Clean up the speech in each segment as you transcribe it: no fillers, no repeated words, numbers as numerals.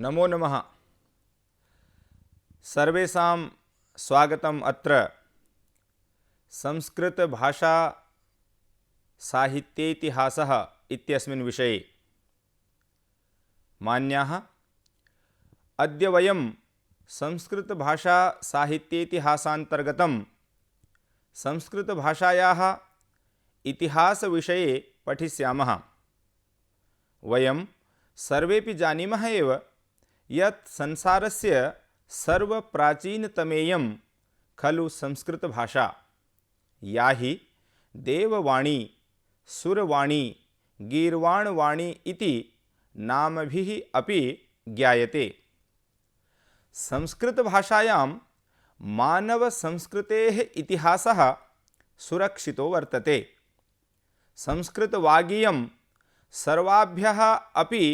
नमो नमः। सर्वेषां स्वागतम् अत्र संस्कृतभाषा साहित्येतिहासः इत्यस्मिन् विषये। मान्याः, अद्य वयं संस्कृतभाषा साहित्येतिहासान्तर्गतं संस्कृतभाषायाः इतिहासविषये पठिष्यामः। वयं सर्वेपि जानीमः एव यत् संसारस्य सर्वप्राचीनतमेयं खलु संस्कृतभाषा, या हि देववाणी, सुरवाणी, गीर्वाणवाणी इति नामभिः अपि ज्ञायते। संस्कृतभाषायां मानवसंस्कृतेः इतिहासः सुरक्षितो वर्तते। संस्कृतवागीयं सर्वाभ्यः अपि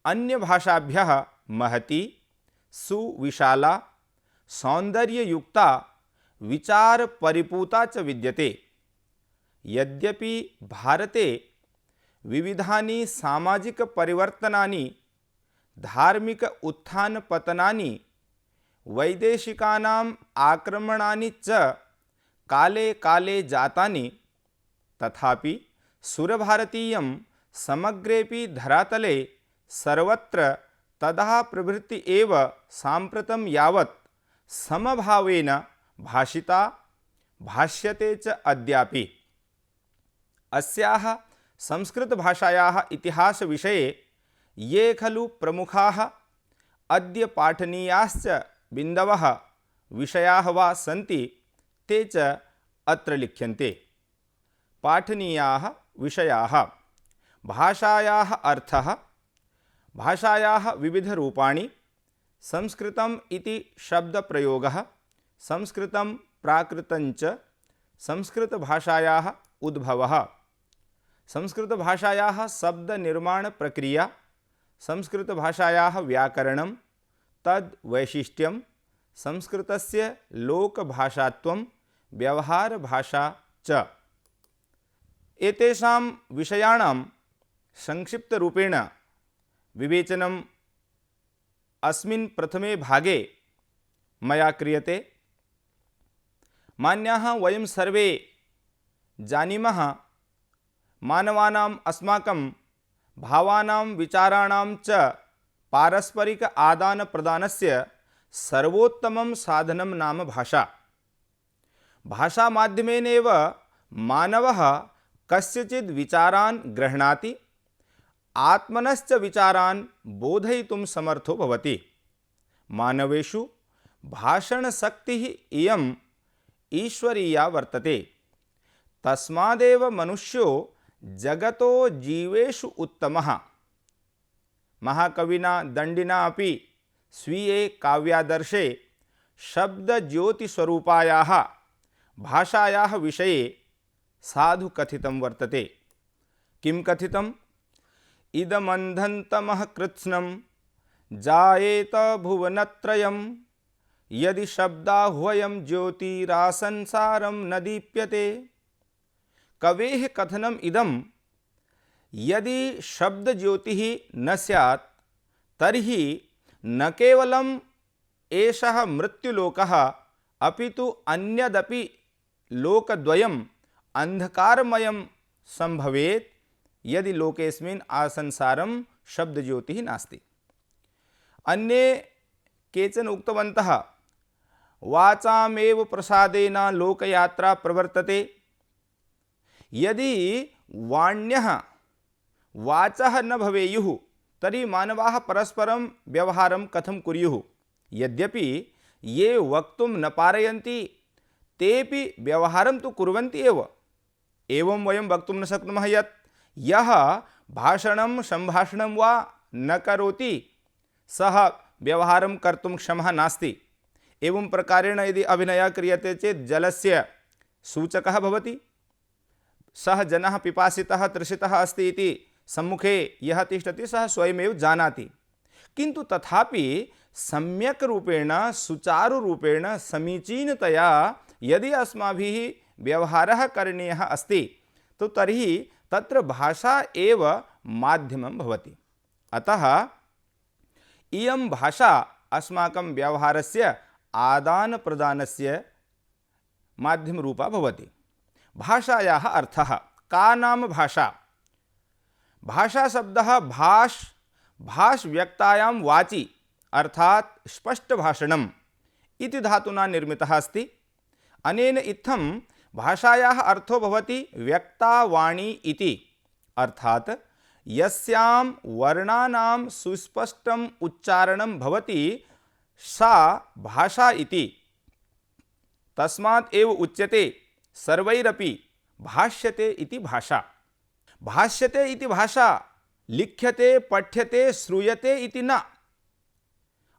अन्यभाषाभ्यः महती, सुविशाला, सौन्दर्ययुक्ता, विचारपरिपूता च विद्यते। यद्यपि भारते विविधानि सामाजिकपरिवर्तनानि, धार्मिक उत्थानपतनानि, वैदेशिकानाम् आक्रमणानि च काले काले जातानि, तथापि सुरभारतीयं समग्रेपि धरातले सर्वत्र तदा प्रभृति एव साम्प्रतं यावत् समभावेन भाषिता, भाष्यते च अद्यापि। अस्याः संस्कृतभाषायाः इतिहासविषये ये खलु प्रमुखाः अद्य पाठनीयाश्च बिन्दवः विषयाः वा सन्ति, ते च अत्र लिख्यन्ते। पाठनीयाः विषयाः: भाषायाः अर्थः, भाषायाः विविधरूपाणि, संस्कृतम् इति शब्दप्रयोगः, संस्कृतं प्राकृतञ्च, संस्कृतभाषायाः उद्भवः, संस्कृतभाषायाः शब्दनिर्माणप्रक्रिया, संस्कृतभाषायाः व्याकरणं, तद् वैशिष्ट्यं, संस्कृतस्य लोकभाषात्वं, व्यवहारभाषा च। एतेषां विषयाणां संक्षिप्तरूपेण विवेचनम् अस्मिन् प्रथमे भागे मया क्रियते। मान्याः, वयं सर्वे जानीमः मानवानाम् अस्माकं भावानां, विचाराणां च पारस्परिक आदानप्रदानस्य सर्वोत्तमं साधनं नाम भाषा। भाषामाध्यमेनैव मानवः कस्यचित् विचारान् गृह्णाति, आत्मनश्च विचारान् बोधयितुं समर्थो भवति। मानवेषु भाषणशक्तिः इयम् ईश्वरीया वर्तते। तस्मादेव मनुष्यो जगतो जीवेषु उत्तमः। महाकविना दण्डिना अपि स्वीये काव्यादर्शे शब्दज्योतिस्वरूपायाः भाषायाः विषये साधु कथितं वर्तते। किं कथितम्? इदमन्धन्तमः कृत्स्नं जायेत भुवनत्रयं, यदि शब्दाह्वयं ज्योतिरासंसारं न दीप्यते। कवेः कथनम् इदं, यदि शब्दज्योतिः न स्यात् तर्हि न केवलम् एषः मृत्युलोकः अपितु अन्यदपि लोकद्वयम् अंधकारमयं संभवेत्, यदि लोकेस्मिन् आसंसारं शब्दज्योतिः नास्ति। अन्ये केचन उक्तवन्तः, वाचामेव प्रसादेन लोकयात्रा प्रवर्तते। यदि वाण्यः वाचः न भवेयुः तर्हि मानवाः परस्परं व्यवहारं कथं कुर्युः? यद्यपि ये वक्तुं न पारयन्ति तेपि व्यवहारं तु कुर्वन्ति एव। एवं वयं वक्तुं न शक्नुमः यत् यः भाषणं सम्भाषणं वा न करोति सः व्यवहारं कर्तुं क्षमः नास्ति। एवं प्रकारेण यदि अभिनयः क्रियते चेत् जलस्य सूचकः भवति। सः जनः पिपासितः तृषितः अस्ति इति सम्मुखे यः तिष्ठति सः स्वयमेव जानाति। किन्तु तथापि सम्यक् रूपेण, सुचारुरूपेण, समीचीनतया यदि अस्माभिः व्यवहारः करणीयः अस्ति तो तर्हि तत्र भाषा एव माध्यमं भवति। अतः इयं भाषा अस्माकं व्यवहारस्य आदानप्रदानस्य माध्यमरूपा भवति। भाषायाः अर्थः का नाम भाषा? भाषा शब्दः भाष व्यक्तायां वाचि अर्थात स्पष्ट भाषणम् इति धातुना निर्मितः अस्ति। अनेन इत्थं भाषायाः अर्थो भवति व्यक्ता वाणी इति, अर्थात यस्यां वर्णानां सुस्पष्टम् उच्चारणं भवति सा भाषा इति। तस्मात् एव उच्यते सर्वैरपि भाष्यते इति भाषा। भाष्यते इति भाषा लिख्यते, पठ्यते, श्रूयते इति न।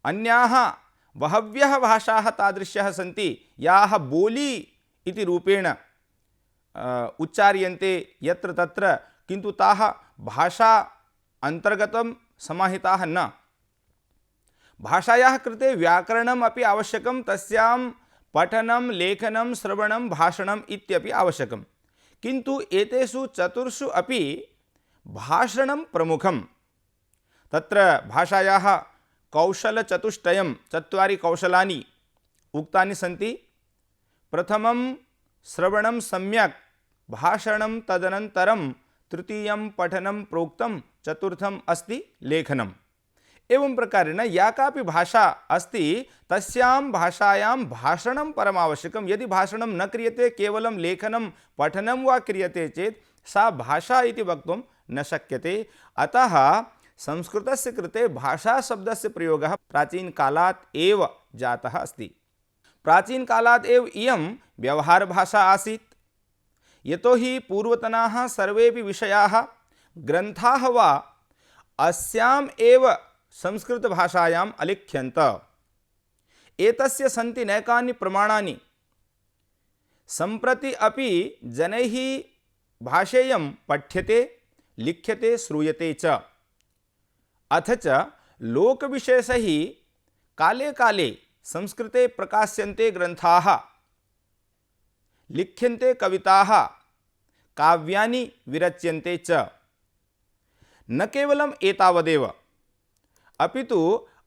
अन्याः बहव्यः भाषाः तादृश्यः सन्ति याः बोली इति रूपेण उच्चार्यन्ते यत्र तत्र, किन्तु ताः भाषा अन्तर्गतं समाहिताः न। भाषायाः कृते व्याकरणम् अपि आवश्यकं, तस्यां पठनं, लेखनं, श्रवणं, भाषणम् इत्यपि आवश्यकं, किन्तु एतेषु चतुर्षु अपि भाषणं प्रमुखं। तत्र भाषायाः कौशलचतुष्टयं, चत्वारि कौशलानि उक्तानि सन्ति। प्रथमं श्रवणं सम्यक्, भाषणं तदनन्तरं, तृतीयं पठनं प्रोक्तं, चतुर्थम् अस्ति लेखनम्। एवं प्रकारेण या कापि भाषा अस्ति तस्यां भाषायां भाषणं परमावश्यकं। यदि भाषणं न क्रियते, केवलं लेखनं पठनं वा क्रियते चेत् सा भाषा इति वक्तुं न शक्यते। अतः संस्कृतस्य कृते भाषा शब्दस्य प्रयोगः प्राचीनकालात् एव जातः अस्ति। प्राचीनकालात् एव इयं व्यवहारभाषा आसीत्। यतोहि पूर्वतनाः सर्वेपि विषयाः, ग्रन्थाः वा अस्याम् एव संस्कृतभाषायाम् अलिख्यन्त। एतस्य सन्ति नैकानि प्रमाणानि। सम्प्रति अपि जनैः भाषेयं पठ्यते, लिख्यते, श्रूयते च। अथ च लोकविशेषैः काले काले संस्कृते प्रकाश्यन्ते ग्रन्थाः, लिख्यन्ते कविताः, काव्यानि विरच्यन्ते च। न केवलम् एतावदेव, अपितु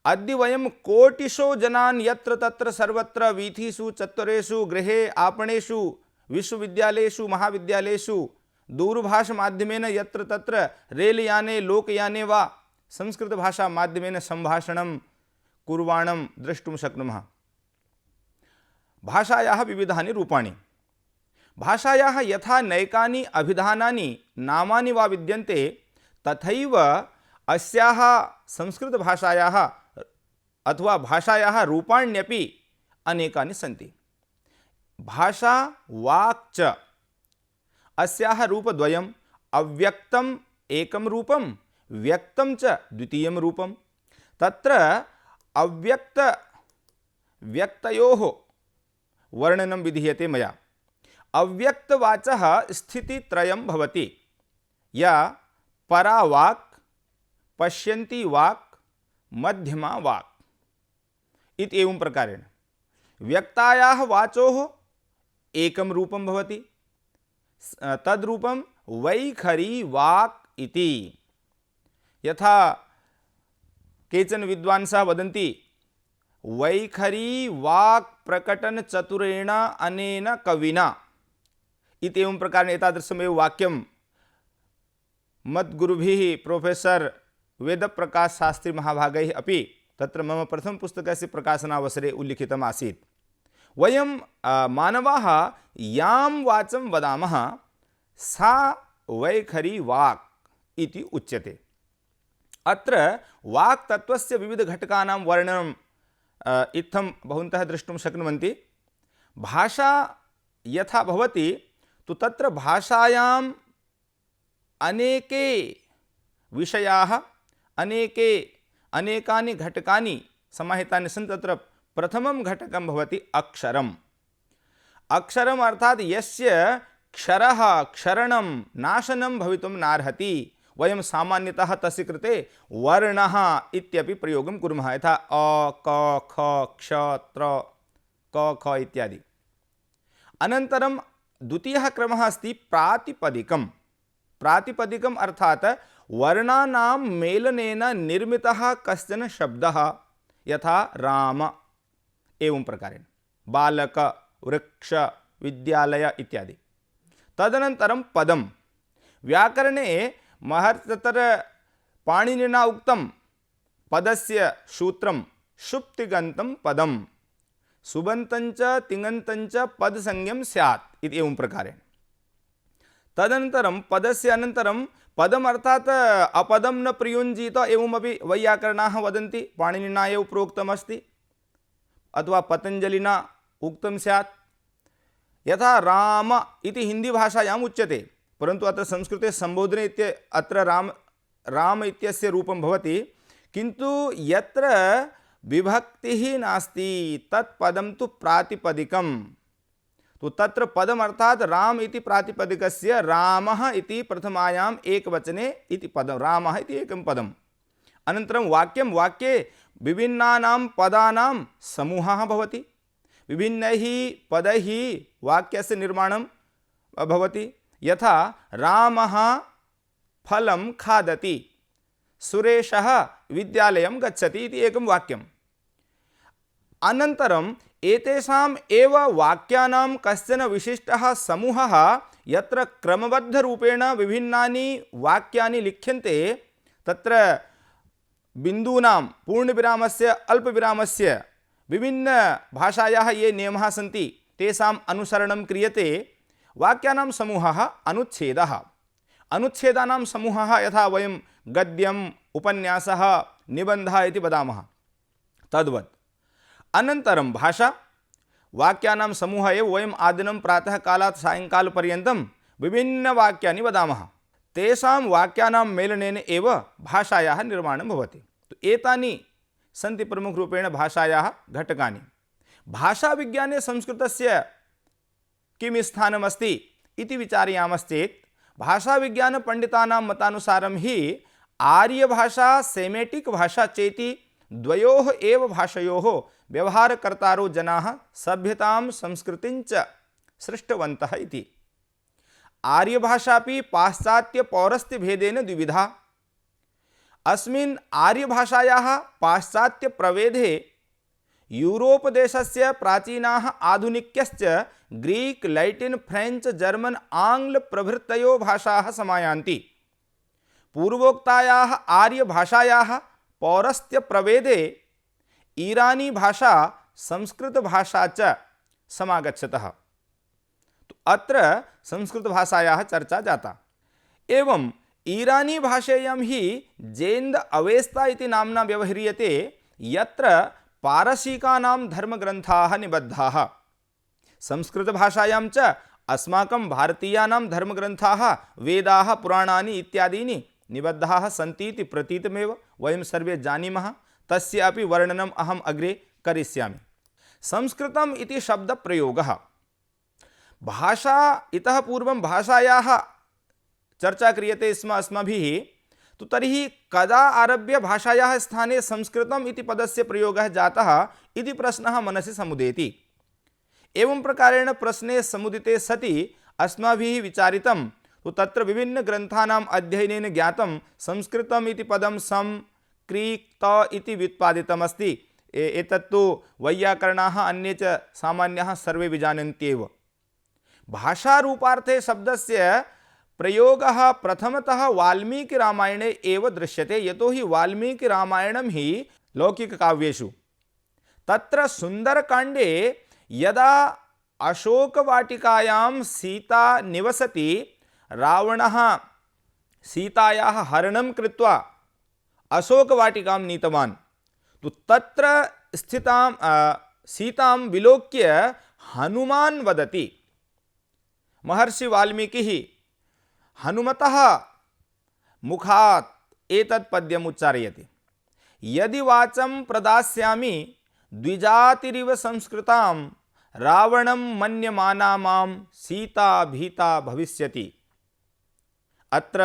अद्य वयं कोटिशो जनान् यत्र तत्र सर्वत्र वीथिषु, चत्वरेषु, गृहे, आपणेषु, विश्वविद्यालयेषु, महाविद्यालयेषु दूरभाषमाध्यमेन यत्र तत्र रेलयाने, लोकयाने वा संस्कृतभाषा माध्यमेन सम्भाषणं कुर्वाणं द्रष्टुं शक्नुमः। भाषायाः विविधानि रूपाणि। भाषायाः यथा नैकानि अभिधानानि, नामानि वा विद्यन्ते, तथैव अस्याः संस्कृतभाषायाः अथवा भाषायाः रूपाण्यपि अनेकानि सन्ति। भाषा वाक् च अस्याः रूपद्वयम्, अव्यक्तम् एकं रूपं, व्यक्तं च द्वितीयं रूपं। तत्र अव्यक्त व्यक्तयोः वर्णनं विधीयते मया। अव्यक्तवाचः स्थितित्रयं भवति। या परा वाक्, पश्यन्ती वाक्, मध्यमा वाक् इति एवं प्रकारेण व्यक्तायाः वाचोः एकं रूपं भवति। तद्रूपं वैखरी वाक् इति। यथा केचन विद्वांसः वदन्ति, वैखरी वाक् प्रकटन चतुरेण अनेन कविना इति एवं प्रकारेण एतादृशमेव वाक्यं मद्गुरुभिः प्रोफेसर् वेदप्रकाश शास्त्री महाभागैः अपि तत्र मम प्रथमपुस्तकस्य प्रकाशनावसरे उल्लिखितम् आसीत्। वयं मानवाः यां वाचं वदामः सा वैखरी वाक् इति उच्यते। अत्र वाक् तत्त्वस्य विविधघटकानां वर्णनं इत्थं भवन्तः द्रष्टुं शक्नुवन्ति। भाषा यथा भवति तु तत्र भाषायाम् अनेके विषयाः, अनेकानि घटकानि समाहितानि सन्ति। तत्र प्रथमं घटकं भवति अक्षरम्। अक्षरम् अर्थात् यस्य क्षरः, क्षरणं, नाशनं भवितुं नार्हति। वयं सामान्यतः तस्य कृते वर्णः इत्यपि प्रयोगं कुर्मः, यथा अ, क, ख, क्ष, त्र, क, ख इत्यादि। अनन्तरं द्वितीयः क्रमः अस्ति प्रातिपदिकम्। प्रातिपदिकम् अर्थात् वर्णानां मेलनेन निर्मितः कश्चन शब्दः यथा राम एवं प्रकारेण बालक वृक्ष विद्यालय इत्यादि। तदनन्तरं पदं व्याकरणे तत्र पाणिनिना उक्तं पदस्य सूत्रं शुप्तिगन्तं पदं सुबन्तञ्च तिङन्तञ्च पदसंज्ञं स्यात् इति एवं प्रकारेण। तदनन्तरं पदस्य अनन्तरं पदम् अर्थात् अपदं न प्रयुञ्जीत एवमपि वैयाकरणाः वदन्ति, पाणिनिना एव प्रोक्तमस्ति अथवा पतञ्जलिना उक्तं स्यात्। यथा राम इति हिंदी भाषायाम् उच्यते, परन्तु अत्र संस्कृते संबोधने अत्र राम इत्यस्य रूपं भवति, किन्तु यत्र विभक्तिः नास्ति तत्पदं तु प्रातिपदिकं। तो तत्र पदम अर्थात राम इति प्रातिपदिकस्य रामः इति प्रथमायाम् एकवचने इति पदं रामः इति एकं पदम्। अनन्तरं वाक्यं, वाक्ये विभिन्नानां पदानां समूहः भवति, विभिन्नैः पदैः वाक्यस्य निर्माणं भवति। यथा रामः फलं खादति, सुरेशः विद्यालयं गच्छति इति एकं वाक्यम्। अनन्तरं एतेषाम् एव वाक्यानां कश्चन विशिष्टः समूहः यत्र क्रमबद्धरूपेण विभिन्नानि वाक्यानि लिख्यन्ते, तत्र बिन्दूनां पूर्णविरामस्य अल्पविरामस्य विभिन्नभाषायाः ये नियमाः सन्ति तेषाम् अनुसरणं क्रियते। वाक्यानां समूहः अनुच्छेदः, अनुच्छेदानां समूहः यथा वयं गद्यम् उपन्यासः निबन्धः इति वदामः तद्वत्। अनन्तरं भाषा, वाक्यानां समूह एव वयम् आदिनं प्रातः कालात् सायङ्कालपर्यन्तं विभिन्नवाक्यानि वदामः, तेषां वाक्यानां मेलनेन एव भाषायाः निर्माणं भवति। तो एतानि सन्ति प्रमुखरूपेण भाषायाः घटकानि। भाषाविज्ञाने संस्कृतस्य किं स्थानमस्ति इति विचारयामश्चेत्, भाषाविज्ञानपण्डितानां मतानुसारं हि आर्यभाषा सेमेटिक् भाषा चेति द्वयोः एव भाषयोः व्यवहारकर्तारो जनाः सभ्यतां संस्कृतिञ्च सृष्टवन्तः इति। आर्यभाषापि पाश्चात्यपौरस्त्यभेदेन द्विविधा। अस्मिन् आर्यभाषायाः पाश्चात्यप्रभेदे यूरोप देशस्य प्राचीनाः आधुनिक्यश्च ग्रीक लैटिन फ्रेंच जर्मन आंग्ल प्रभृतयो भाषाः समायान्ति। पूर्वोक्तायाः आर्यभाषायाः पौरस्त्यप्रभेदे ईरानी भाषा संस्कृत भाषा च समागच्छतः। तो अत्र संस्कृत भाषायाः चर्चा जाता। एवं ईरानी भाषेयं हि जेन्द अवेस्ता इति नाम्ना व्यवह्रियते, यत्र पारसीकानां धर्मग्रन्थाः निबद्धाः। संस्कृत भाषायां च अस्माकं भारतीयानां धर्मग्रन्थाः वेदाः पुराणानि इत्यादीनि निबद्धाः सन्ति इति प्रतीतमेव वयं सर्वे जानीमः। तस्य अपि वर्णनम् अहम् अग्रे करिष्यामि। संस्कृतम् इति शब्दप्रयोगः, भाषा इतः पूर्वं भाषायाः चर्चा क्रियते स्म अस्माभिः, तो तर्हि कदा आरभ्य भाषायाः स्थाने संस्कृतम् इति पदस्य प्रयोगः जातः इति प्रश्नः मनसि समुदेति। एवं प्रकारेण प्रश्ने समुदिते सति अस्माभिः विचारितं, तो तत्र विभिन्नग्रन्थानाम् अध्ययनेन ज्ञातं संस्कृतम् इति पदं संक्रीक्त इति व्युत्पादितमस्ति। एतत्तु वैयाकरणाः अन्ये च सामान्याः सर्वे विजानन्त्येव। भाषारूपार्थे शब्दस्य प्रयोगः प्रथमतः वाल्मीकिरामायणे एव दृश्यते, यतोहि वाल्मीकिरामायणं हि लौकिककाव्येषु। तत्र सुन्दरकाण्डे यदा अशोकवाटिकायां सीता निवसति, रावणः सीतायाः हरणं कृत्वा अशोकवाटिकां नीतवान्। तो तत्र स्थितां सीतां विलोक्य हनुमान् वदति, महर्षि वाल्मीकिः हनुमतः मुखात् एतत् पद्यम् उच्चारयति, यदि वाचं प्रदास्यामि द्विजातिरिव संस्कृतां, रावणं मन्यमाना मां सीता भीता भविष्यति। अत्र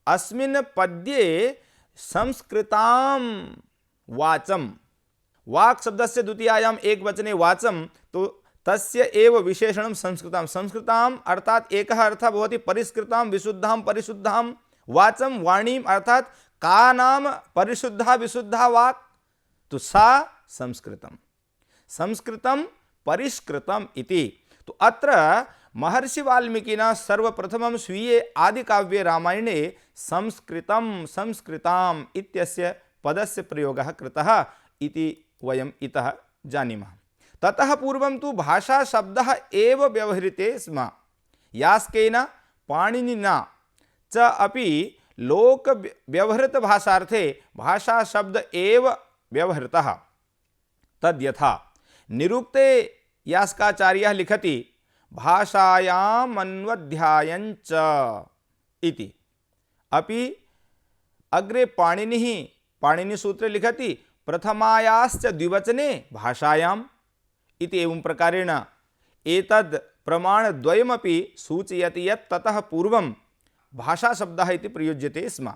अस्मिन् पद्ये संस्कृतां वाचं, वाक् शब्दस्य द्वितीयायाम् एकवचने वाचं, तो तस्य एव विशेषणं संस्कृतां। संस्कृताम् अर्थात् एकः अर्थः भवति परिष्कृतां विशुद्धां परिशुद्धां वाचम वाणीम अर्थात का नाम परिशुद्धा विशुद्धा वाक्, तो सा संस्कृतम। संस्कृतम परिष्कृतम इति। तो अत्र महर्षि वाल्मीकिना सर्वप्रथमं स्वीये आदिकाव्ये रामायणे संस्कृतं संस्कृताम् इत्यस्य पदस्य प्रयोगः कृतः इति वयम् इतः जानीमः। ततः पूर्वं तु भाषा शब्दः एव व्यवह्रिते स्म। यास्केन पाणिनिना च अपि लोक व्यवहृत भाषार्थे भाषा शब्द एव व्यवहृतः। तद्यथा निरुक्ते यास्काचार्यः लिखति भाषायाम् अन्वध्यायञ्च इति। अपि अग्रे पाणिनिसूत्रे लिखति प्रथमायाश्च द्विवचने भाषायाम् इति। एवं प्रकारेण एतद् प्रमाणद्वयमपि सूचयति यत् ततः पूर्वं भाषाशब्दः इति प्रयुज्यते स्म।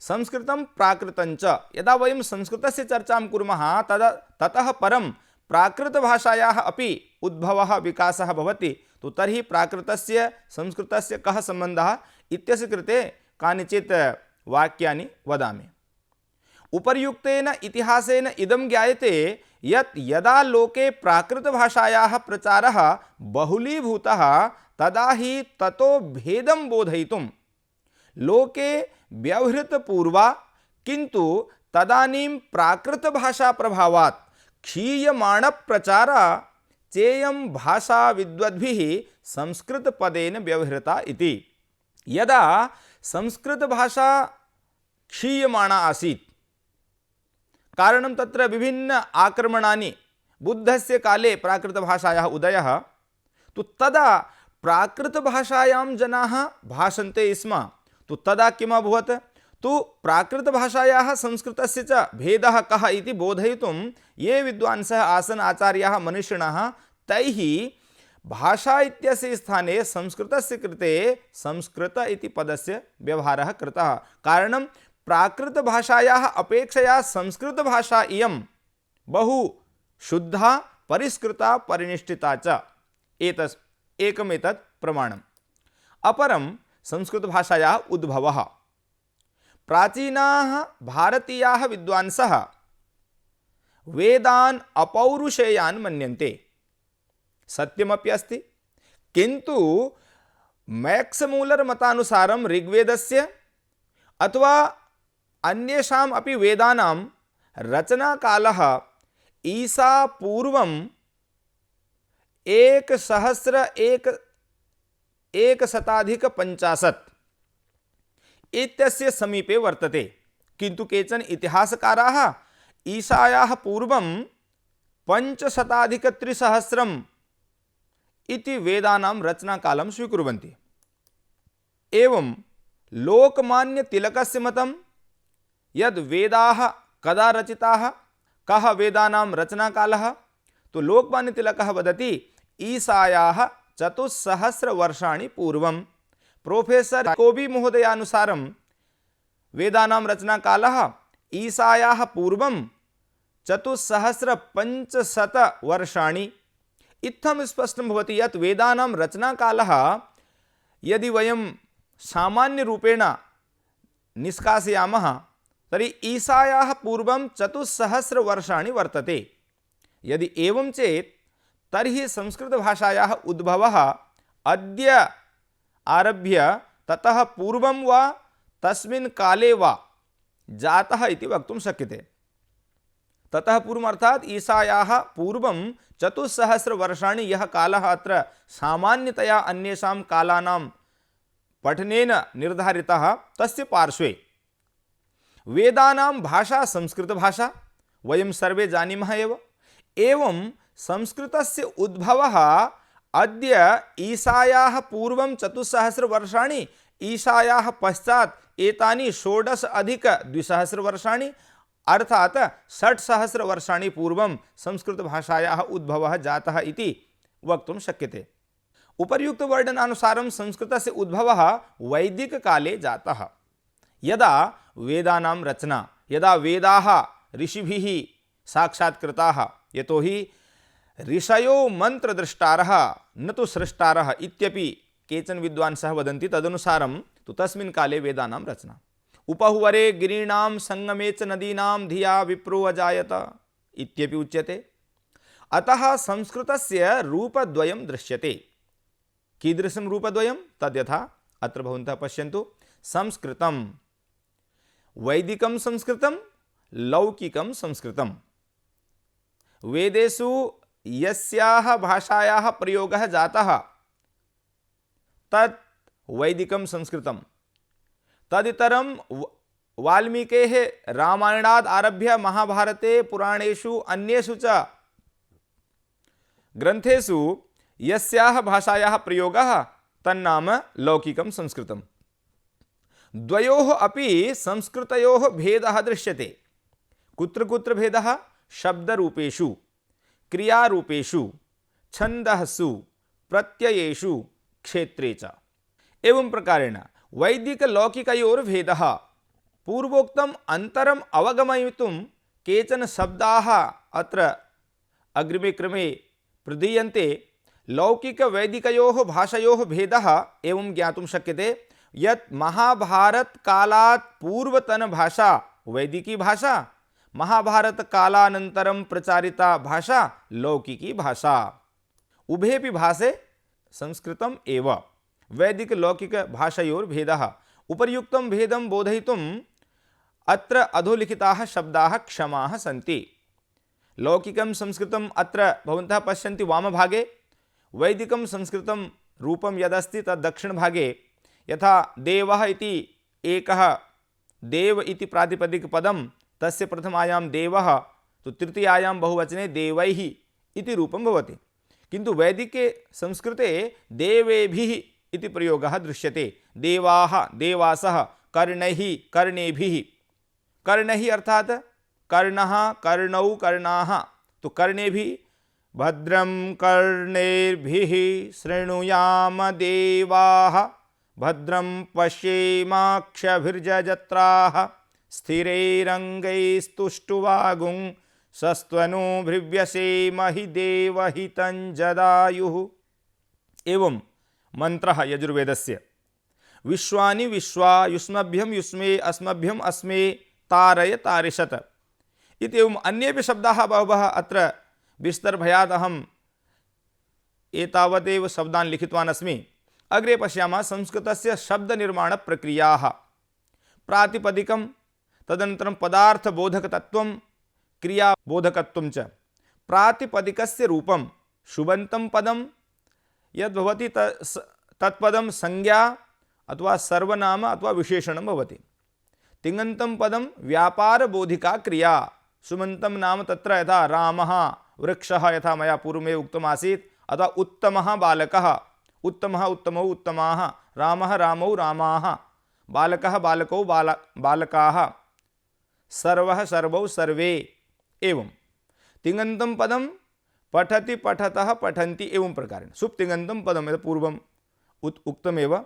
संस्कृतं प्राकृतञ्च। यदा वयं संस्कृतस्य चर्चां कुर्मः ततः परं प्राकृतभाषायाः अपि उद्भवः विकासः भवति। तो तर्हि प्राकृतस्य संस्कृतस्य कः सम्बन्धः इत्यस्य कृते कानिचित् वाक्यानि वदामि। उपर्युक्तेन इतिहासेन इदं ज्ञायते यत् यदा लोके प्राकृतभाषायाः प्रचारः बहुलीभूतः तदा हि ततो भेदं बोधयितुं लोके व्यवहृतपूर्वा किन्तु तदानीं प्राकृतभाषाप्रभावात् क्षीयमाणप्रचारा चेयं भाषा विद्वद्भिः संस्कृतपदेन व्यवहृता इति। यदा संस्कृतभाषा क्षीयमाणा आसीत्, कारणं तत्र विभिन्न आक्रमणानि, बुद्धस्य काले प्राकृतभाषायाः उदयः, तो तदा प्राकृतभाषायां जनाः भाषन्ते स्म। तो तदा किम् अभवत्, तो प्राकृतभाषायाः संस्कृतस्य च भेदः कः इति बोधयितुं ये विद्वांसः आसन्, आचार्याः, मनीषिणः, तैः भाषा इत्यस्य स्थाने संस्कृतस्य कृते संस्कृत इति पदस्य व्यवहारः कृतः। कारणं प्राकृतभाषायाः अपेक्षया संस्कृतभाषा इयं बहु शुद्धा, परिष्कृता, परिनिष्ठिता च। एकमेतत् प्रमाणम्। अपरं संस्कृतभाषायाः उद्भवः। प्राचीनाः भारतीयाः विद्वांसः वेदान् अपौरुषेयान् मन्यन्ते। सत्यमपि अस्ति, किन्तु मैक्स मूलर मतानुसारं ऋग्वेदस्य अथवा अन्येषाम् अपि वेदानां रचनाकालः ईसा पूर्वं 1150 इत्यस्य समीपे वर्तते। किन्तु केचन इतिहासकाराः ईसायाः पूर्वं 500 इति वेदानां रचनाकालं स्वीकुर्वन्ति। एवं लोकमान्य तिलकस्य मतं यद् वेदाः कदा रचिताः, कः वेदानां रचनाकालः, तो लोकमान्य तिलकः वदति ईसायाः 400 वर्षाणि पूर्वं। प्रोफेसर कोबी महोदयानुसारं वेदानां रचनाकालः ईसायाः पूर्वं 450 वर्षाणि। इत्थं स्पष्टं भवति यत् वेदानां रचनाकालः यदि वयं सामान्यरूपेण निष्कासयामः तर्हि ईसायाः पूर्वं 400 वर्षाणि वर्तते। यदि एवं चेत् तर्हि संस्कृतभाषायाः उद्भवः अद्य आरभ्य ततः पूर्वं वा तस्मिन् काले वा जातः इति वक्तुं शक्यते। ततः पूर्वम् अर्थात् ईसायाः पूर्वं 400 वर्षाणि यः कालः अत्र सामान्यतया अन्येषां कालानां पठनेन निर्धारितः, तस्य पार्श्वे वेदानां भाषा संस्कृतभाषा वयं सर्वे जानीमः एव। एवं संस्कृतस्य उद्भवः अद्य ईसायाः पूर्वं 400 वर्षाणि, ईसायाः पश्चात् एतानि 16 वर्षाणि अर्थात् 60 वर्षाणि पूर्वं संस्कृतभाषायाः उद्भवः जातः इति वक्तुं शक्यते। उपर्युक्तवर्णनानुसारं संस्कृतस्य उद्भवः वैदिककाले जातः। यदा वेदानां रचना, यदा वेदाः ऋषिभिः साक्षात्कृताः, यतोहि ऋषयो मन्त्रद्रष्टारः न तु सृष्टारः इत्यपि केचन विद्वांसः वदन्ति, तदनुसारं तो तस्मिन् काले वेदानां रचना। उपहुवरे गिरीणां संगमे च नदीनां धिया विप्रो अजायत इत्यपि उच्यते। अतः संस्कृतस्य रूपद्वयं दृश्यते। कीदृशं रूपद्वयं? तद्यथा अत्र भवन्तः पश्यन्तु, संस्कृतं वैदिकं संस्कृतं, लौकिकं संस्कृतं। वेदेषु यस्याः भाषायाः प्रयोगः जातः तत् वैदिकं संस्कृतं। तदितरं वाल्मीकेः रामायणात् आरभ्य महाभारते, पुराणेषु, अन्येषु च ग्रन्थेषु यस्याः भाषायाः प्रयोगः तन्नाम लौकिकं संस्कृतं। द्वयोः अपि संस्कृतयोः भेदः दृश्यते। कुत्र कुत्र भेदः? शब्दरूपेषु, क्रियारूपेषु, छन्दःसु, प्रत्ययेषु, क्षेत्रे च। एवं प्रकारेण वैदिकलौकिकयोर्भेदः। पूर्वोक्तम् अन्तरम् अवगमयितुं केचन शब्दाः अत्र अग्रिमे क्रमे प्रदीयन्ते। लौकिकवैदिकयोः भाषयोः भेदः एवं ज्ञातुं शक्यते यत् महाभारतकालात् पूर्वतनभाषा वैदिकी भाषा, महाभारतकालानन्तरं प्रचारिता भाषा लौकिकी भाषा। उभेपि भाषे संस्कृतम् एव। वैदिकलौकिकभाषयोर्भेदः। उपर्युक्तं भेदं बोधयितुम् अत्र अधोलिखिताः शब्दाः क्षमाः सन्ति। लौकिकं संस्कृतम् अत्र भवन्तः पश्यन्ति वामभागे, वैदिकं संस्कृतं रूपं यदस्ति तद् दक्षिणभागे। यथा देवः इति एकः देव इति प्रातिपदिकपदं, तस्य प्रथमायां देवः, तो तृतीयायां बहुवचने देवैः इति रूपं भवति। किन्तु वैदिके संस्कृते देवेभिः इति प्रयोगः दृश्यते। देवाः, देवासः, कर्णैः, कर्णेभिः। कर्णैः अर्थात् कर्णः, कर्णौ, कर्णाः। तो कर्णेभिः भद्रं कर्णेभिः शृणुयाम देवाः, भद्रं पश्येमाक्षभिर्जत्राः, स्थिरैरङ्गैस्तुष्टुवागुं सस्त्वनुभृव्यसेमहि देवहितं जदायुः। एवं मंत्रः यजुर्वेदस्य। विश्वानि विश्वा युष्मभ्यं युष्मे अस्मभ्यं अस्मे तारय तारिषत इत्येवम् अन्येपि शब्दाः बहवः अत्र विस्तरभयात् अहम् एतावदेव शब्दान् लिखितवान् अस्मि। अग्रे पश्यामः संस्कृतस्य शब्दनिर्माणप्रक्रियाः। प्रातिपदिकं, तदनन्तरं पदार्थबोधकतत्त्वं, क्रियाबोधकत्वं च। प्रातिपदिकस्य रूपं शुबन्तं पदं यद्भवति तत्पदं संज्ञा अथवा सर्वनाम अथवा विशेषणं भवति। तिङन्तं पदं व्यापारबोधिका क्रिया। सुमन्तं नाम तत्र यथा रामः वृक्षः, यथा मया पूर्वमेव उक्तमासीत्, अथवा उत्तमः बालकः, उत्तमः उत्तमौ उत्तमाः, रामः रामौ रामाः, बालकः बालकौ बालकाः, सर्वः सर्वौ सर्वे। एवं तिङन्तं पदं पठति पठतः पठन्ति एवं प्रकारेण। सुप्तिङन्तं पदं यत् पूर्वम् उक्तमेव।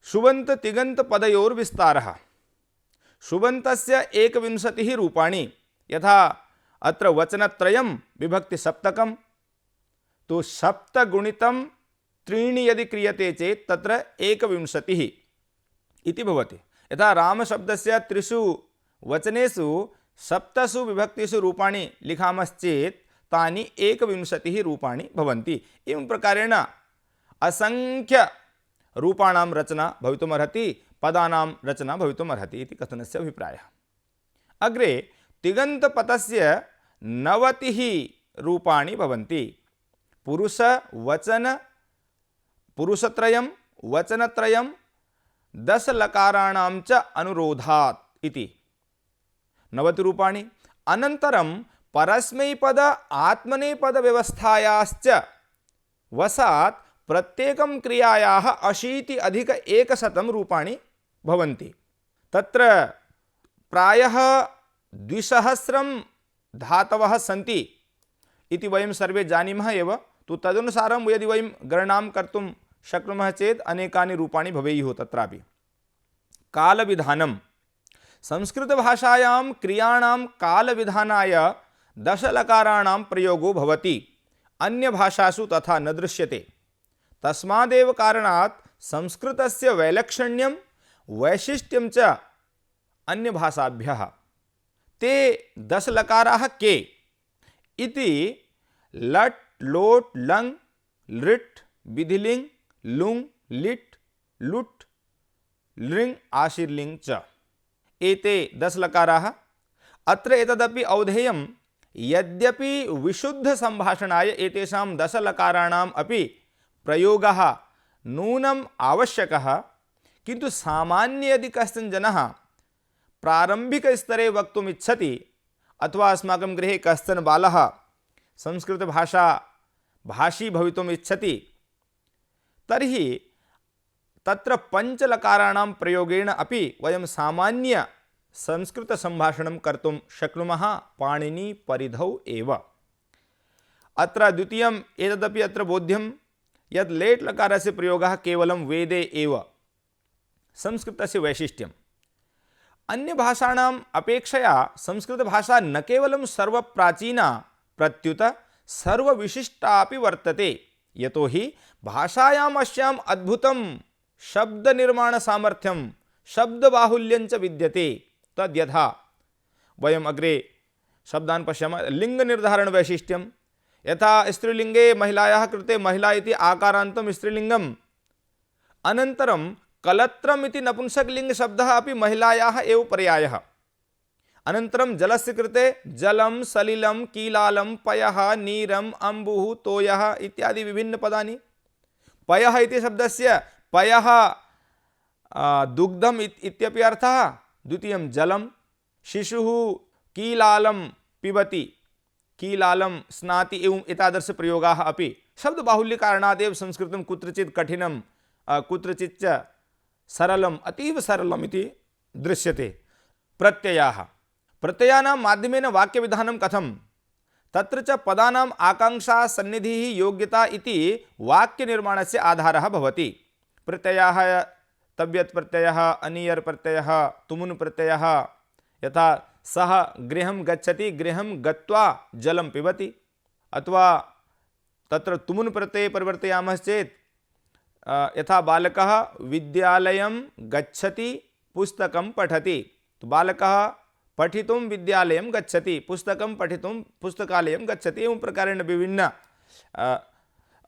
शुबन्त तिङन्त पदयोर्विस्तारः। शुबन्तस्य 21 रूपाणि। यथा अत्र वचनत्रयं विभक्ति सप्तकं, तो सप्त गुणितं त्रीणि यदि क्रियते चेत् तत्र 21 इति भवति। यथा रामशब्दस्य 3 वचनेषु 7 विभक्तिषु रूपाणि लिखामश्चेत् तानि 21 रूपाणि भवन्ति। एवं प्रकारेण असंख्य रूपाणां रचना भवितुमर्हति, पदानां रचना भवितुमर्हति इति कथनस्य अभिप्रायः। अग्रे तिङन्तपदस्य 90 रूपाणि भवन्ति। पुरुष वचन पुरुषत्रयं वचनत्रयं 10 लकाराणां च अनुरोधात् इति 90 रूपाणि। अनन्तरं परस्मैपद आत्मनेपद व्यवस्थायाश्च वशात् प्रत्येकं क्रियायाः 80+100 रूपाणि भवन्ति। तत्र प्रायः 200 धातवः सन्ति इति वयं सर्वे जानीमः एव। तो तदनुसारं यदि वयं गणनां कर्तुं शक्नुमः चेत् अनेकानि रूपाणि भवेयुः तत्रापि। कालविधानं। संस्कृतभाषायां क्रियाणां कालविधानाय 10 लकाराणां प्रयोगो भवति। अन्यभाषासु तथा न दृश्यते। तस्मादेव कारणात् संस्कृतस्य वैलक्षण्यं वैशिष्ट्यं च अन्यभाषाभ्यः। ते 10 लकाराः के इति लट् लोट् लङ् लृट् विधिलिङ् लुङ् लिट् लुट् लृङ् आशीर्लिङ् च एते 10 लकाराः। अत्र एतदपि अवधेयं यद्यपि विशुद्ध संभाषणाय एतेषां 10 लकाराणाम् अपि प्रयोगः नूनम् आवश्यकः, किन्तु सामान्य यदि कश्चन जनः प्रारम्भिकस्तरे वक्तुम् इच्छति अथवा अस्माकं गृहे कश्चन बालः संस्कृतभाषा भाषी भवितुम् इच्छति तर्हि तत्र 5 लकाराणां प्रयोगेण अपि वयं सामान्य संस्कृतसम्भाषणं कर्तुं शक्नुमः पाणिनिपरिधौ एव। अत्र द्वितीयम् एतदपि अत्र बोध्यं यत् लेट् लकारस्य प्रयोगः केवलं वेदे एव। संस्कृतस्य वैशिष्ट्यम् अन्यभाषाणाम् अपेक्षया संस्कृतभाषा न केवलं सर्वप्राचीना प्रत्युत सर्वविशिष्टा अपि वर्तते, यतोहि भाषायाम् अस्याम् अद्भुतं शब्दनिर्माणसामर्थ्यं शब्दबाहुल्यं च विद्यते। तद्यथा वयम् अग्रे शब्दान् पश्यामः। लिङ्गनिर्धारणवैशिष्ट्यं यथा स्त्रीलिङ्गे महिलायाः कृते महिला इति आकारान्तं स्त्रीलिङ्गम्, अनन्तरं कलत्रम् इति नपुंसकलिङ्गशब्दः अपि महिलायाः एव पर्यायः। अनन्तरं जलस्य कृते जलं सलिलं कीलालं पयः नीरम् अम्बुः तोयः इत्यादि विभिन्नपदानि। पयः इति शब्दस्य पयः दुग्धम् इत्यपि अर्थः। द्वितीयं जलं, शिशुः कीलालं पिबति, कीलालं स्नाति एवं एतादृश प्रयोगाः अपि शब्दबाहुल्यकारणादेव संस्कृतं कुत्रचित् कठिनं कुत्रचित् च सरलम् अतीव सरलम् इति दृश्यते। प्रत्ययाः, प्रत्ययानां माध्यमेन वाक्यविधानं कथं, तत्र च पदानाम् आकाङ्क्षा सन्निधिः योग्यता इति वाक्यनिर्माणस्य आधारः भवति। प्रत्ययाः तव्यत् प्रत्ययः, अनियर् प्रत्ययः, तुमुन् प्रत्ययः, यथा सः गृहं गच्छति गृहं गत्वा जलं पिबति, अथवा तत्र तुमुन् प्रत्यये परिवर्तयामश्चेत् यथा बालकः विद्यालयं गच्छति पुस्तकं पठति, तो बालकः पठितुं विद्यालयं गच्छति, पुस्तकं पठितुं पुस्तकालयं गच्छति, एवं प्रकारेण विभिन्न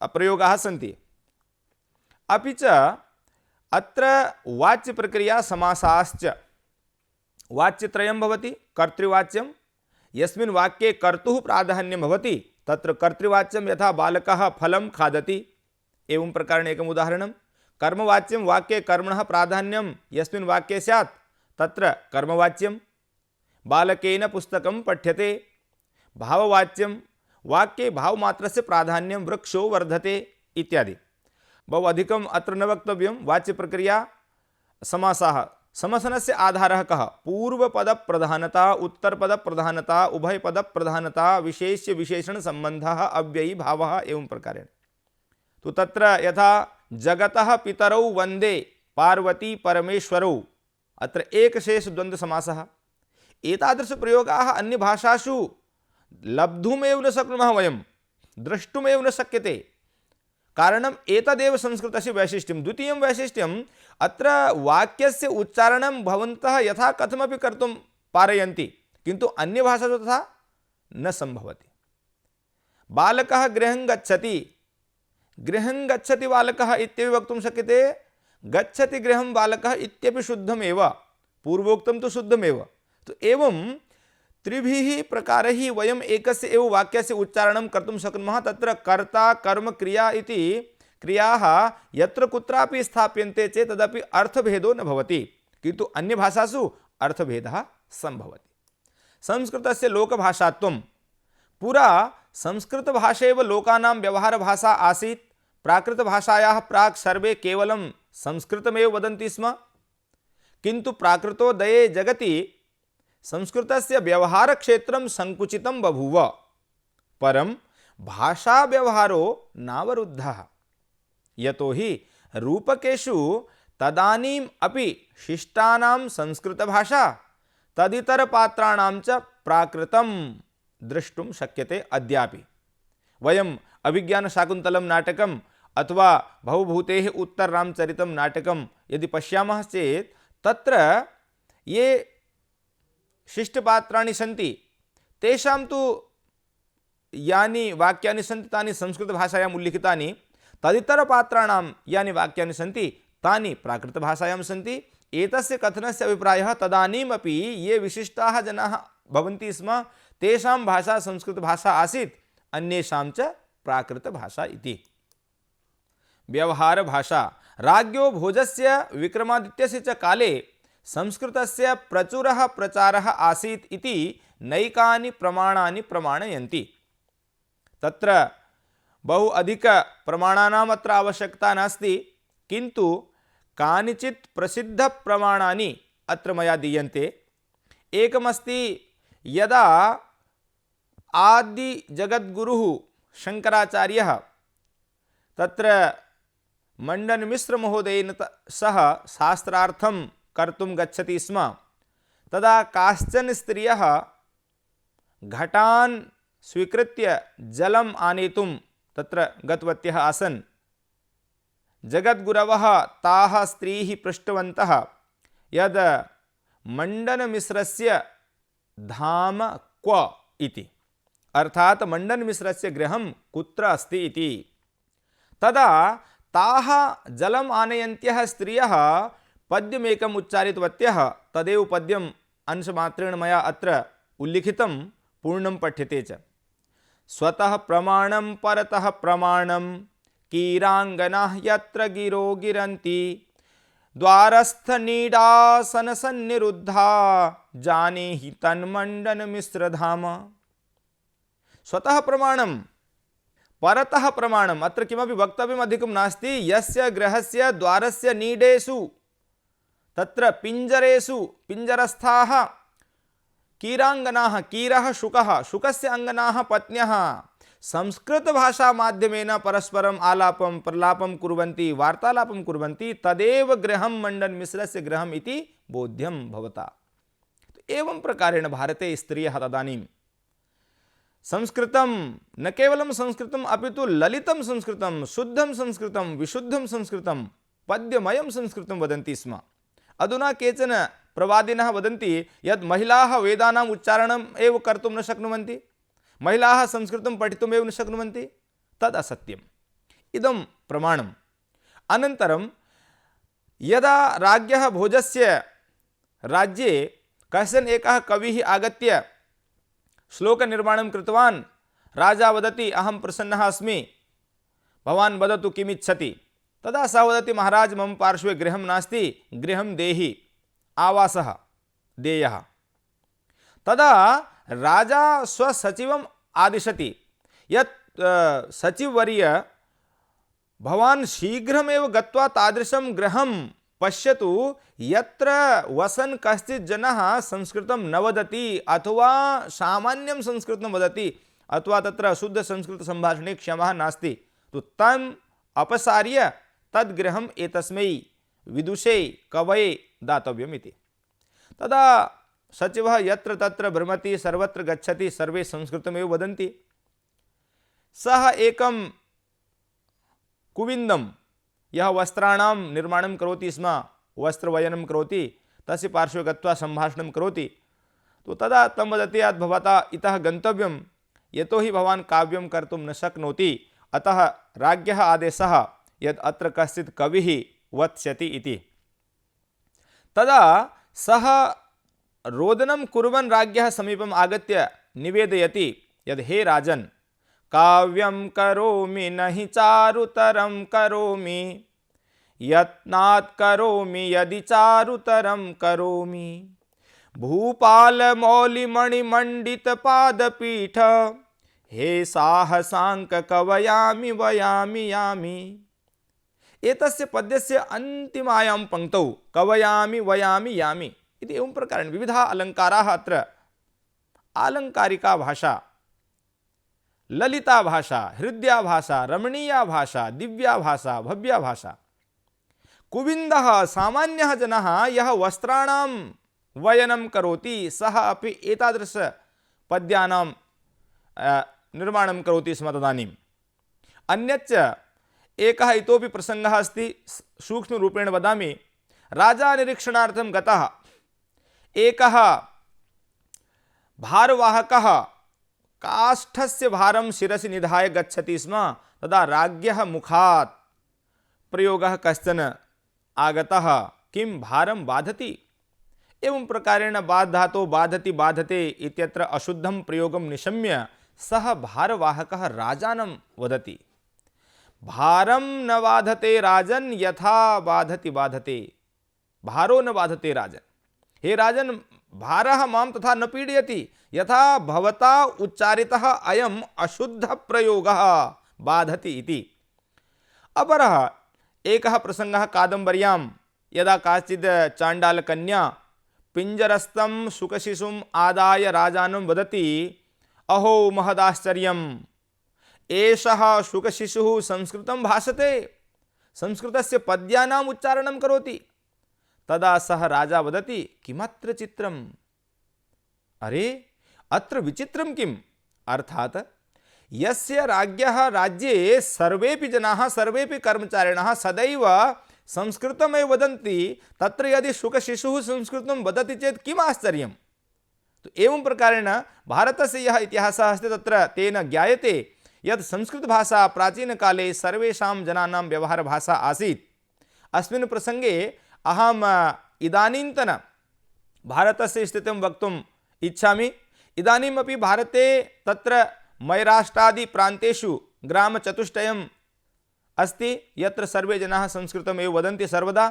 प्रयोगाः सन्ति। अपि च अत्र वाच्यप्रक्रिया समासाश्च वाच्यत्रयं भवति। कर्तृवाच्यं यस्मिन् वाक्ये कर्तुः प्राधान्यं भवति तत्र कर्तृवाच्यं, यथा बालकः फलं खादति एवं प्रकारेण एकम् उदाहरणं। कर्मवाच्यं वाक्ये कर्मणः प्राधान्यं यस्मिन् वाक्ये स्यात् तत्र कर्मवाच्यं। बालकेन पुस्तकं पठ्यते। भाववाच्यं वाक्ये भावमात्रस्य प्राधान्यं वृक्षो वर्धते इत्यादि। बहु अधिकम् अत्र न वक्तव्यं। वाच्यप्रक्रिया समासाः, समासनस्य आधारः कः, पूर्वपदप्रधानता उत्तरपदप्रधानता उभयपदप्रधानता विशेष्य विशेषणसम्बन्धः अव्ययी भावः एवं प्रकारेण। तो तत्र यथा जगतः पितरौ वन्दे पार्वती परमेश्वरौ, अत्र एकशेषद्वन्द्वसमासः। एतादृशप्रयोगाः अन्यभाषासु लब्धुमेव न शक्नुमः वयं, द्रष्टुमेव न शक्यते। कारणम् एतदेव संस्कृतस्य वैशिष्ट्यं। द्वितीयं वैशिष्ट्यम्, अत्र वाक्यस्य उच्चारणं भवन्तः यथा कथमपि कर्तुं पारयन्ति, किन्तु अन्यभाषासु तथा न सम्भवति। बालकः गृहं गच्छति, गृहं गच्छति बालकः इत्यपि वक्तुं शक्यते, गच्छति गृहं बालकः इत्यपि शुद्धमेव, पूर्वोक्तं तु शुद्धमेव। तो एवं त्रिभिः प्रकारैः वयम् एकस्य एव वाक्यस्य उच्चारणं कर्तुं शक्नुमः। तत्र कर्ता कर्म क्रिया इति क्रियाः यत्र कुत्रापि स्थाप्यन्ते चेत् तदपि अर्थभेदो न भवति, किन्तु अन्यभाषासु अर्थभेदः सम्भवति। संस्कृतस्य लोकभाषात्वं, पुरा संस्कृतभाषैव लोकानां व्यवहारभाषा आसीत्। प्राकृतभाषायाः प्राक् सर्वे केवलं संस्कृतमेव वदन्ति स्म, किन्तु प्राकृतोदये जगति संस्कृतस्य व्यवहारक्षेत्रं संकुचितं बभूव। परं भाषाव्यवहारो नावरुद्धः, यतोहि रूपकेषु तदानीम् अपि शिष्टानां संस्कृतभाषा तदितरपात्राणां च प्राकृतं द्रष्टुं शक्यते अद्यापि। वयम् अभिज्ञानशाकुन्तलं नाटकम् अथवा भवभूतेः उत्तररामचरितं नाटकं यदि पश्यामः चेत् तत्र ये शिष्टपात्राणि सन्ति तेषां तु यानि वाक्यानि सन्ति तानि संस्कृतभाषायाम् उल्लिखितानि, तदितरपात्राणां यानि वाक्यानि सन्ति तानि प्राकृतभाषायां सन्ति। एतस्य कथनस्य अभिप्रायः तदानीमपि ये विशिष्टाः जनाः भवन्ति स्म तेषां भाषा संस्कृतभाषा आसीत्, अन्येषां च प्राकृतभाषा इति। व्यवहारभाषा। राज्ञो भोजस्य विक्रमादित्यस्य च काले संस्कृतस्य प्रचुरः प्रचारः आसीत् इति नैकानि प्रमाणानि प्रमाणयन्ति। तत्र बहु अधिक प्रमाणानाम् अत्र आवश्यकता नास्ति, किन्तु कानिचित् प्रसिद्ध प्रमाणानि अत्र मया दीयन्ते। एकमस्ति, यदा आदि जगद्गुरुः शंकराचार्यः तत्र मंडन महोदयेन सह शास्त्रार्थं कर्तुं गच्छति स्म, तदा काश्चन स्त्रियः घटान् स्वीकृत्य जलम् आनेतुं तत्र गतवत्यः आसन्। जगद्गुरवः ताः स्त्रीः पृष्टवन्तः यद् मंडनमिश्रस्य धाम क्व इति, अर्थात मंडनमिश्रस्य गृहं कुत्र अस्ति इति। तदा ताः जलम् आनयन्त्यः स्त्रियः पद्यमेकम् उच्चारितवत्यः। तदेव पद्यम् अंशमात्रेण मया अत्र उल्लिखितं, पूर्णं पठ्यते च। स्वतः प्रमाणं परतः प्रमाणं कीराङ्गनाः यत्र गिरो गिरन्ति द्वारस्थनीडासन सन्निरुद्धा जानीहि तन्मण्डन मिश्रधाम। स्वतः प्रमाणं परतः प्रमाणम्, अत्र किमपि वक्तव्यम् अधिकं नास्ति। यस्य गृहस्य द्वारस्य नीडेषु तत्र पिञ्जरेषु पिञ्जरस्थाः कीराङ्गनाः, कीरः शुकः, शुकस्य अङ्गनाः पत्न्यः संस्कृतभाषा माध्यमेन परस्परम् आलापं प्रलापं कुर्वन्ति, वार्तालापं कुर्वन्ति, तदेव गृहं मण्डनमिश्रस्य गृहम् इति बोध्यं भवता। एवं प्रकारेण भारते स्त्रियः तदानीं संस्कृतं, न केवलं संस्कृतम् अपि तु ललितं संस्कृतं, शुद्धं संस्कृतं, विशुद्धं संस्कृतं, पद्यमयं संस्कृतं वदन्ति स्म। अधुना केचन प्रवादिनः वदन्ति यत् महिलाः वेदानाम् उच्चारणम् एव कर्तुं न शक्नुवन्ति, महिलाः संस्कृतं पठितुम् एव न शक्नुवन्ति। तद् असत्यम्। इदं प्रमाणम्। अनन्तरं यदा राज्ञः भोजस्य राज्ये कश्चन एकः कविः आगत्य श्लोकनिर्माणं कृतवान्, राजा वदति अहं प्रसन्नः अस्मि, भवान् वदतु किमिच्छति। तदा सः वदति महाराज मम पार्श्वे गृहं नास्ति, गृहं देहि, आवासः देयः। तदा राजा स्वसचिवम् आदिशति यत् सचिववर्य भवान् शीघ्रमेव गत्वा तादृशं गृहं पश्यतु यत्र वसन् कश्चित् जनः संस्कृतं न वदति अथवा सामान्यं संस्कृतं वदति अथवा तत्र शुद्ध संस्कृत संभाषणे क्षमः नास्ति, तो तम् अपसार्य तद्गृहम् एतस्मै विदुषे कवये दातव्यम् इति। तदा सचिवः यत्र तत्र भ्रमति, सर्वत्र गच्छति, सर्वे संस्कृतमेव वदन्ति। सः एकं कुविन्दं, यः वस्त्राणां निर्माणं करोति स्म, वस्त्रवयनं करोति, तस्य पार्श्वे गत्वा सम्भाषणं करोति। तो तदा तं वदति यत् भवता इतः गन्तव्यं, यतोहि भवान् काव्यं कर्तुं न शक्नोति, अतः राज्ञः आदेशः यत् अत्र कश्चित् कविः वत्स्यति इति। तदा सः रोदनं कुर्वन् राज्ञः समीपम् आगत्य निवेदयति यद् हे राजन्, काव्यं करोमि नहि चारुतरं करोमि, यत्नात् करोमि यदि चारुतरं करोमि। भूपालमौलिमणिमण्डित पादपीठ, हे साहसाङ्क कवयामि वयामि यामि। एतस्य पद्यस्य अन्तिमायां पंक्तौ कवयामि वयामि यामि इति एवं प्रकारेण विविधाः अलङ्काराः अत्र, आलङ्कारिका भाषा, ललिता भाषा, हृद्या भाषा, रमणीया भाषा, दिव्या भाषा, भव्या भाषा। कुविन्दः सामान्यः जनः यः वस्त्राणां वयनं करोति सः अपि एतादृश पद्यानां निर्माणं करोति स्म तदानीम्। अन्यच्च एकः इतोपि प्रसङ्गः अस्ति, सूक्ष्मरूपेण वदामि। राजा निरीक्षणार्थं गतः एकः भारवाहकः काष्ठस्य भारं शिरसि निधाय गच्छति स्म। तदा राज्ञः मुखात् प्रयोगः कश्चन आगतः, किं भारं बाधति? एवं प्रकारेण बाधातो बाधति बाधते इत्यत्र अशुद्धं प्रयोगं निशम्य सः भारवाहकः राजानं वदति, भारं न बाधते राजन् यथा बाधति बाधते। भारो न बाधते राजन्, हे राजन्, भारः मां तथा न पीडयति यथा भवता उच्चारितः अयम् अशुद्धः प्रयोगः बाधति इति। अपरः एकः प्रसङ्गः कादम्बर्यां, यदा काचित् चाण्डालकन्या पिञ्जरस्थं शुकशिशुम् आदाय राजानं वदति, अहो महदाश्चर्यम्, एषः शुकशिशुः संस्कृतं भाषते, संस्कृतस्य पद्यानाम् उच्चारणं करोति। तदा सः राजा वदति, किमत्र चित्रम्? अरे अत्र विचित्रं किम्? अर्थात् यस्य राज्ञः राज्ये सर्वेपि जनाः, सर्वेपि कर्मचारिणः सदैव संस्कृतमेव वदन्ति, तत्र यदि शुकशिशुः संस्कृतं वदति चेत् किम् आश्चर्यम्? तो एवं प्रकारेण भारतस्य यः इतिहासः अस्ति तत्र तेन ज्ञायते यत् संस्कृतभाषा प्राचीनकाले सर्वेषां जनानां व्यवहारभाषा आसीत्। अस्मिन् प्रसङ्गे अहम् इदानीन्तन भारतस्य स्थितिं वक्तुम् इच्छामि। इदानीमपि भारते तत्र मैराष्ट्रादि प्रान्तेषु ग्रामचतुष्टयम् अस्ति, यत्र सर्वे जनाः संस्कृतमेव वदन्ति सर्वदा।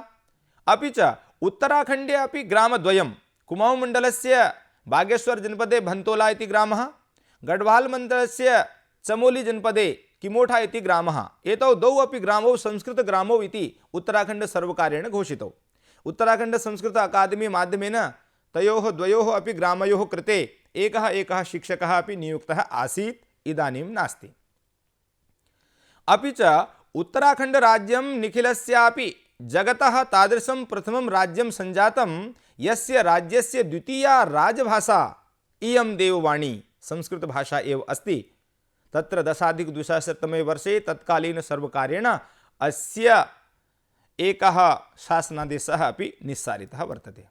अपि च उत्तराखण्डे अपि ग्रामद्वयं, कुमाऊं मण्डलस्य बागेश्वर जनपदे भन्तोला इति ग्रामः, गढ़वाल मण्डलस्य चमोली जनपदे किमोठा इति ग्रामः, एतौ द्वौ अपि ग्रामौ संस्कृतग्रामौ इति उत्तराखण्ड सर्वकारेण घोषितौ। उत्तराखण्ड संस्कृत अकादमी माध्यमेन तयोः द्वयोः अपि ग्रामयोः कृते एकः शिक्षकः अपि नियुक्तः आसीत्, इदानीं नास्ति। अपि च उत्तराखण्ड राज्यं निखिलस्यापि जगतः तादृशं प्रथमं राज्यं सञ्जातं यस्य राज्यस्य द्वितीया राजभाषा इयं देववाणी संस्कृतभाषा एव अस्ति। तत्र 10+200तमे वर्षे तत्कालीन सर्वकारेण अस्य एकः शासनादेशः अपि निस्सारितः वर्तते।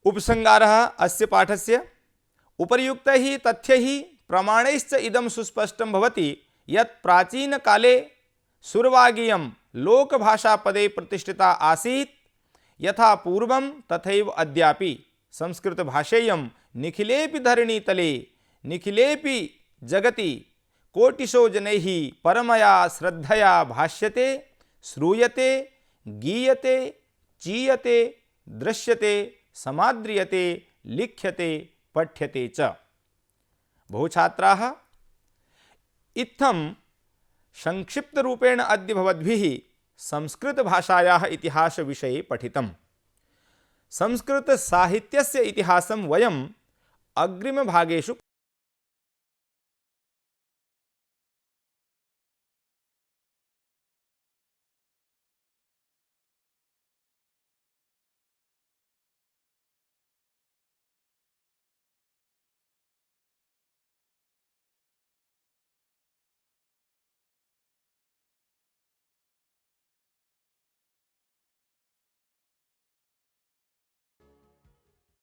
उपसंहारः अस्य पाठस्य, उपर्युक्तैः तथ्यैः प्रमाणैश्च इदं सुस्पष्टं भवति यत् प्राचीनकाले सुरवागीयं लोकभाषापदे प्रतिष्ठिता आसीत्, यथा पूर्वं तथैव अद्यापि संस्कृतभाषेयं निखिलेपि धरणीतले निखिलेपि जगति कोटिशो जनैः परमया श्रद्धया भाष्यते, श्रूयते, गीयते, चीयते, दृश्यते, समाद्रियते, लिख्यते, पठ्यते च। बहु छात्राः इत्थं संक्षिप्तरूपेण अद्य भवद्भिः संस्कृतभाषायाः इतिहासविषये पठितम्। संस्कृतसाहित्यस्य इतिहासं वयम् अग्रिमभागेषु